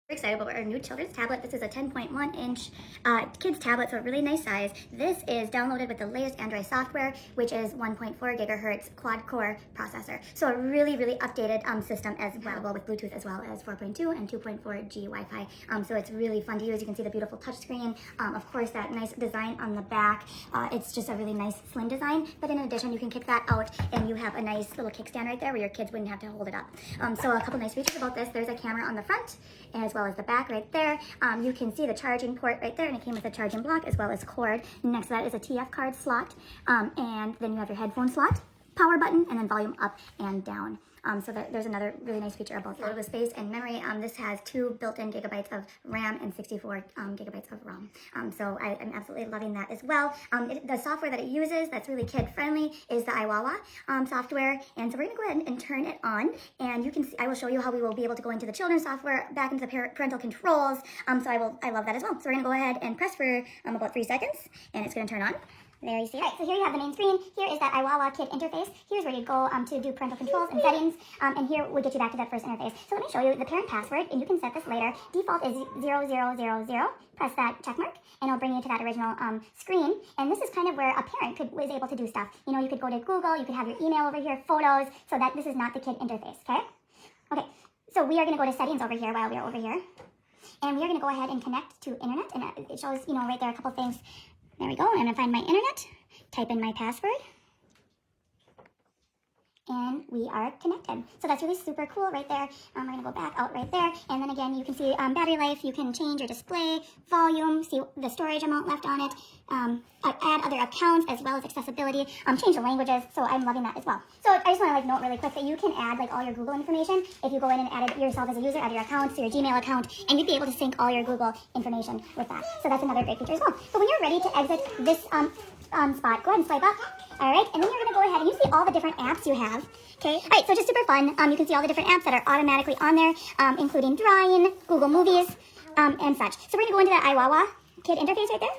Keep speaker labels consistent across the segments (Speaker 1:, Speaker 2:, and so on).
Speaker 1: Excited about our new children's tablet. This is a 10.1-inch kids tablet, so a really nice size. This is downloaded with the latest Android software, which is 1.4 gigahertz quad-core processor. So a really updated system as well, with Bluetooth as well as 4.2 and 2.4G Wi-Fi. So it's really fun to use. You can see the beautiful touchscreen. Of course, that nice design on the back. It's just a really nice slim design, but in addition, you can kick that out and you have a nice little kickstand right there where your kids wouldn't have to hold it up. So a couple nice features about this. There's a camera on the front as well as the back right there. You can see the charging port right there, and it came with a charging block as well as cord. Next to that is a TF card slot, and then you have your headphone slot, power button, and then volume up and down. So there's another really nice feature about the space and memory. This has 2 built-in gigabytes of RAM and 64 gigabytes of ROM. So I'm absolutely loving that as well. The software that it uses that's really kid-friendly is the iWawa software. And so we're gonna go ahead and turn it on, and you can see, I will show you how we will be able to go into the children's software, back into the parental controls. So I love that as well. So we're gonna go ahead and press for about 3 seconds, and it's gonna turn on. There you see it. Right, so here you have the main screen. Here is that iWawa kid interface. Here's where you go to do parental controls and settings. And here we get you back to that first interface. So let me show you the parent password, and you can set this later. Default is 0000. Press that check mark, and it'll bring you to that original screen. And this is kind of where a parent was able to do stuff. You know, you could go to Google, you could have your email over here, photos, so that this is not the kid interface, okay? Okay, so we are going to go to settings over here while we are over here. And we are going to go ahead and connect to internet. And it shows, you know, right there a couple things. There we go. I'm going to find my internet, type in my password, and we are connected. So that's really super cool right there. We're going to go back out right there. And then again, you can see battery life. You can change your display, volume, see the storage amount left on it, add other accounts as well as accessibility, change the languages. So I'm loving that as well. So I just want to note really quick that you can add all your Google information. If you go in and add it yourself as a user, add your accounts, your Gmail account, and you'd be able to sync all your Google information with that. So that's another great feature as well. So when you're ready to exit this spot, go ahead and swipe up. All right, and then you're going to go ahead and you see all the different apps you have. Okay, all right, so just super fun. You can see all the different apps that are automatically on there, including drawing, Google Movies, and such. So we're going to go into that iWawa kid interface right there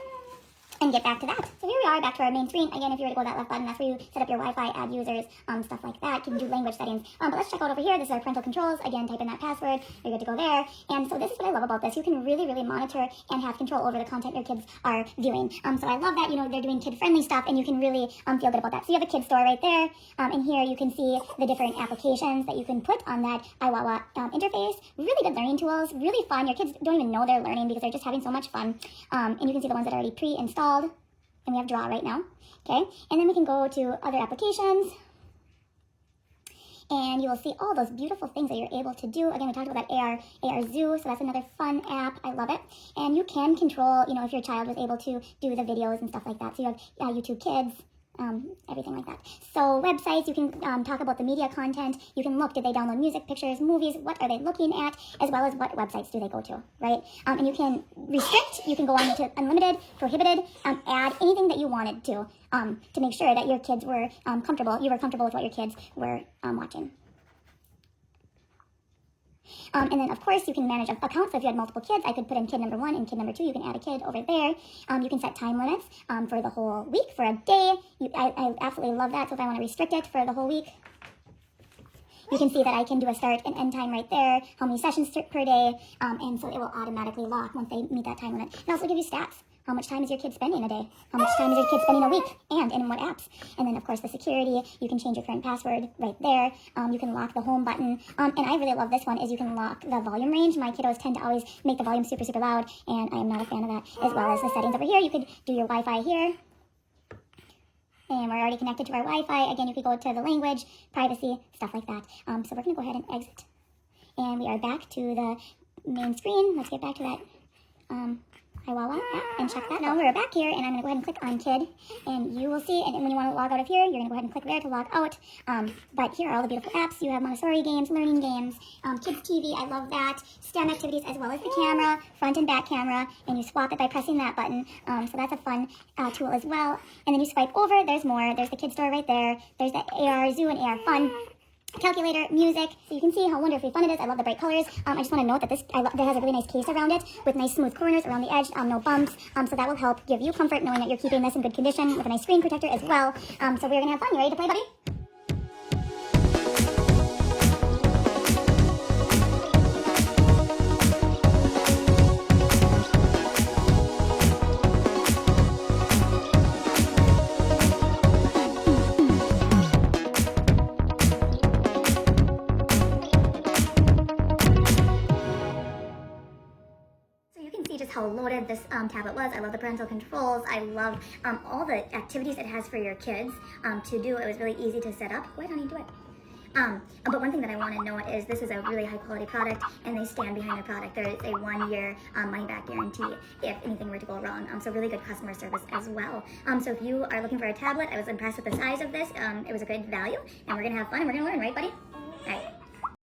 Speaker 1: and get back to that. So here we are, back to our main screen. Again, if you were to go to that left button, that's where you set up your Wi-Fi, add users, stuff like that. You can do language settings. But let's check out over here. This is our parental controls. Again, type in that password. You're good to go there. And so this is what I love about this. You can really monitor and have control over the content your kids are viewing. So I love that, you know, they're doing kid-friendly stuff, and you can really feel good about that. So you have a kid store right there. And here you can see the different applications that you can put on that iWawa interface. Really good learning tools. Really fun. Your kids don't even know they're learning because they're just having so much fun. And you can see the ones that are already pre-installed. And we have draw right now, okay? And then we can go to other applications, and you will see all those beautiful things that you're able to do. Again, we talked about that AR Zoo, so that's another fun app. I love it. And you can control, you know, if your child was able to do the videos and stuff like that. So you have YouTube Kids, everything like that. So websites, you can talk about the media content. You can look, did they download music, pictures, movies, what are they looking at, as well as what websites do they go to, right? And you can restrict, you can go on to unlimited, prohibited, add anything that you wanted to make sure that your kids were comfortable, you were comfortable with what your kids were watching. And then, of course, you can manage accounts. So if you had multiple kids, I could put in kid number 1 and kid number 2. You can add a kid over there. You can set time limits for the whole week, for a day. I absolutely love that. So if I want to restrict it for the whole week, you can see that I can do a start and end time right there, how many sessions per day, and so it will automatically lock once they meet that time limit. And also give you stats. How much time is your kid spending a day? How much time is your kid spending a week? And in what apps? And then, of course, the security. You can change your current password right there. You can lock the home button. And I really love this one is you can lock the volume range. My kiddos tend to always make the volume super loud, and I am not a fan of that. As well as the settings over here. You could do your Wi-Fi here. And we're already connected to our Wi-Fi. Again, you could go to the language, privacy, stuff like that. So we're going to go ahead and exit. And we are back to the main screen. Let's get back to that iWawa app and check that. Now we're back here, and I'm going to go ahead and click on Kid, and you will see, and when you want to log out of here, you're going to go ahead and click there to log out. But here are all the beautiful apps. You have Montessori games, learning games, Kids TV, I love that, STEM activities, as well as the camera, front and back camera, and you swap it by pressing that button. So that's a fun tool as well. And then you swipe over, there's more. There's the Kid Store right there. There's the AR Zoo and AR Fun. Calculator, music, so you can see how wonderfully fun it is. I love the bright colors. I just want to note that this has a really nice case around it with nice smooth corners around the edge, no bumps, so that will help give you comfort knowing that you're keeping this in good condition with a nice screen protector as well. So we're going to have fun. You ready to play, buddy? how loaded this tablet was. I love the parental controls. I love all the activities it has for your kids to do. It was really easy to set up. Go ahead, honey, do it. But one thing that I want to note is this is a really high quality product, and they stand behind their product. There is a 1-year money back guarantee if anything were to go wrong. So really good customer service as well. So if you are looking for a tablet, I was impressed with the size of this. It was a good value, and we're gonna have fun and we're gonna learn, right, buddy?